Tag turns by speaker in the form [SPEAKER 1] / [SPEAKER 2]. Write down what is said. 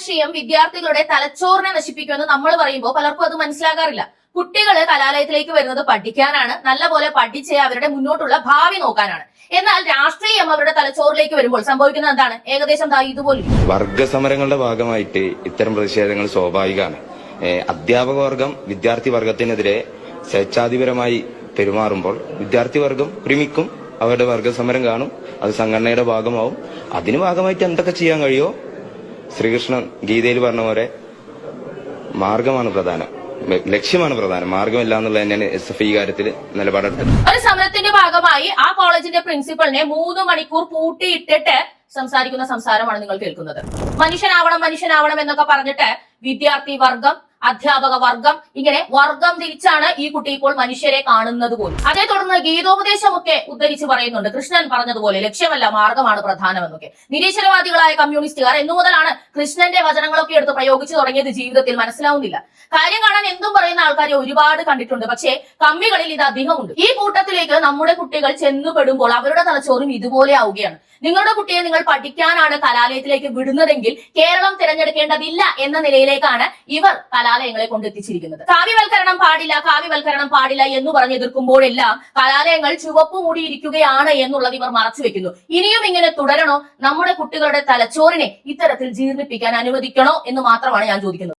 [SPEAKER 1] രാഷ്ട്രീയം വിദ്യാർത്ഥികളുടെ തലച്ചോറിനെ നശിപ്പിക്കുമെന്ന് നമ്മൾ പറയുമ്പോൾ പലർക്കും അത് മനസ്സിലാകാറില്ല. കുട്ടികള് കലാലയത്തിലേക്ക് വരുന്നത് പഠിക്കാനാണ്, നല്ലപോലെ പഠിച്ച് അവരുടെ മുന്നോട്ടുള്ള ഭാവി നോക്കാനാണ്. എന്നാൽ രാഷ്ട്രീയം അവരുടെ തലച്ചോറിലേക്ക് വരുമ്പോൾ സംഭവിക്കുന്നത് എന്താണ്? ഏകദേശം ഇതുപോലെ
[SPEAKER 2] വർഗസമരങ്ങളുടെ ഭാഗമായിട്ട് ഇത്തരം പ്രതിഷേധങ്ങൾ സ്വാഭാവികമാണ്. അധ്യാപക വർഗം വിദ്യാർത്ഥി വർഗത്തിനെതിരെ സ്വേച്ഛാധിപരമായി പെരുമാറുമ്പോൾ വിദ്യാർത്ഥി വർഗം ഒരുമിക്കും, അവരുടെ വർഗസമരം കാണും, അത് സംഘടനയുടെ ഭാഗമാവും. അതിന് ഭാഗമായിട്ട് എന്തൊക്കെ ചെയ്യാൻ കഴിയോ? ശ്രീകൃഷ്ണൻ ഗീതയിൽ പറഞ്ഞ പോലെ മാർഗമാണ് പ്രധാനം, ലക്ഷ്യമാണ് പ്രധാനം, മാർഗമില്ല എന്നുള്ളത് തന്നെയാണ് SFI കാര്യത്തിൽ നിലപാടെടുത്തത്.
[SPEAKER 1] ഒരു സമരത്തിന്റെ ഭാഗമായി ആ കോളേജിന്റെ പ്രിൻസിപ്പലിനെ 3 മണിക്കൂർ പൂട്ടിയിട്ടിട്ട് സംസാരിക്കുന്ന സംസാരമാണ് നിങ്ങൾ കേൾക്കുന്നത്. മനുഷ്യനാവണം എന്നൊക്കെ പറഞ്ഞിട്ട് വിദ്യാർത്ഥി വർഗം, അധ്യാപക വർഗം, ഇങ്ങനെ വർഗം തിരിച്ചാണ് ഈ കുട്ടി ഇപ്പോൾ മനുഷ്യരെ കാണുന്നത് പോലും. അതേ തുടർന്ന് ഗീതോപദേശമൊക്കെ ഉദ്ധരിച്ച് പറയുന്നുണ്ട്. കൃഷ്ണൻ പറഞ്ഞതുപോലെ ലക്ഷ്യമല്ല മാർഗമാണ് പ്രധാനമെന്നൊക്കെ. നിരീശ്വരവാദികളായ കമ്മ്യൂണിസ്റ്റുകാർ എന്നു മുതലാണ് കൃഷ്ണന്റെ വചനങ്ങളൊക്കെ എടുത്ത് പ്രയോഗിച്ചു തുടങ്ങിയത് ജീവിതത്തിൽ മനസ്സിലാവുന്നില്ല. കാര്യം കാണാൻ എന്തും പറയുന്ന ആൾക്കാരെ ഒരുപാട് കണ്ടിട്ടുണ്ട്. പക്ഷേ കമ്മികളിൽ ഇത് അധികമുണ്ട്. ഈ കൂട്ടത്തിലേക്ക് നമ്മുടെ കുട്ടികൾ ചെന്നുപെടുമ്പോൾ അവരുടെ തലച്ചോറും ഇതുപോലെ ആവുകയാണ്. നിങ്ങളുടെ കുട്ടിയെ നിങ്ങൾ പഠിക്കാനാണ് കലാലയത്തിലേക്ക് വിടുന്നതെങ്കിൽ കേരളം തിരഞ്ഞെടുക്കേണ്ടതില്ല എന്ന നിലയിലേക്കാണ് ഇവർ കലാലയങ്ങളെ കൊണ്ടെത്തിച്ചിരിക്കുന്നത്. കാവ്യവൽക്കരണം പാടില്ല എന്ന് പറഞ്ഞ് എതിർക്കുമ്പോഴെല്ലാം കലാലയങ്ങൾ ചുവപ്പ് മൂടിയിരിക്കുകയാണ് എന്നുള്ളത് ഇവർ മറച്ചുവെക്കുന്നു. ഇനിയും ഇങ്ങനെ തുടരണോ? നമ്മുടെ കുട്ടികളുടെ തലച്ചോറിനെ ഇത്തരത്തിൽ ജീർണിപ്പിക്കാൻ അനുവദിക്കണോ എന്ന് മാത്രമാണ് ഞാൻ ചോദിക്കുന്നത്.